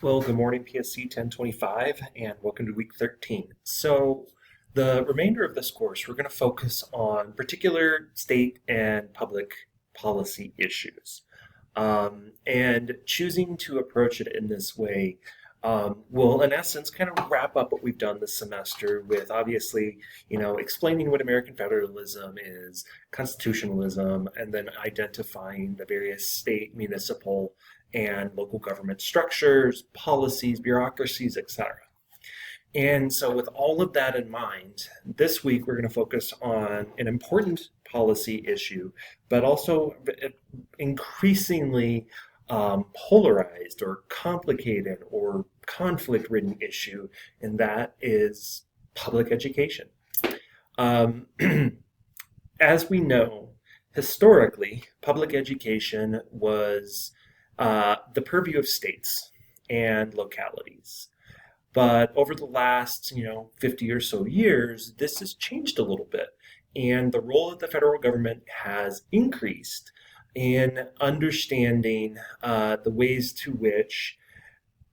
Well, good morning, PSC 1025, and welcome to week 13. So, the remainder of this course, we're going to focus on particular state and public policy issues. And choosing to approach it in this way will, in essence, kind of wrap up what we've done this semester with obviously, explaining what American federalism is, constitutionalism, and then identifying the various state, municipal, and local government structures, policies, bureaucracies, etc. And so, with all of that in mind, this week we're going to focus on an important policy issue, but also increasingly polarized or complicated or conflict ridden issue, and that is public education. Um, as we know, historically, public education was the purview of states and localities. But over the last, 50 or so years, this has changed a little bit. And the role of the federal government has increased in understanding the ways to which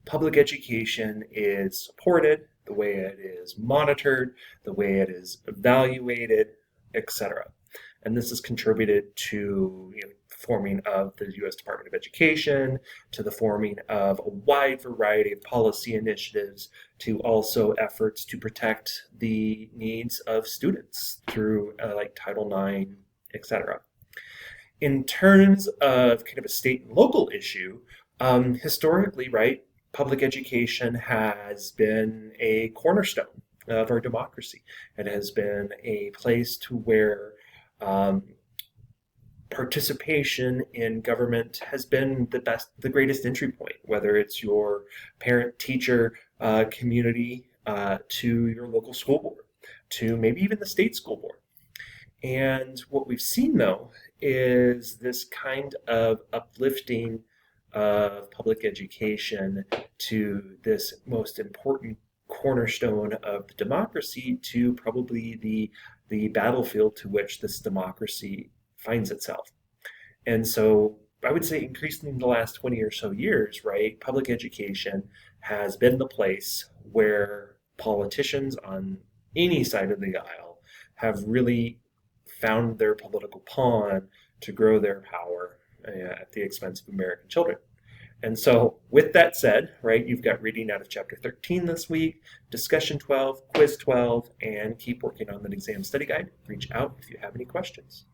public education is supported, the way it is monitored, the way it is evaluated, etc. And this has contributed to forming of the U.S. Department of Education, to the forming of a wide variety of policy initiatives, to also efforts to protect the needs of students through like Title IX, etc. In terms of kind of a state and local issue, historically, right, public education has been a cornerstone of our democracy. It has been a place to where um, participation in government has been the greatest entry point, whether it's your parent teacher community to your local school board, to maybe even the state school board. And what we've seen, though, is this kind of uplifting of public education to this most important cornerstone of the democracy to probably the battlefield to which this democracy finds itself. And so I would say increasingly in the last 20 or so years, right, public education has been the place where politicians on any side of the aisle have really found their political pawn to grow their power at the expense of American children. And so, with that said, right, you've got reading out of chapter 13 this week, discussion 12, quiz 12, and keep working on the exam study guide. Reach out if you have any questions.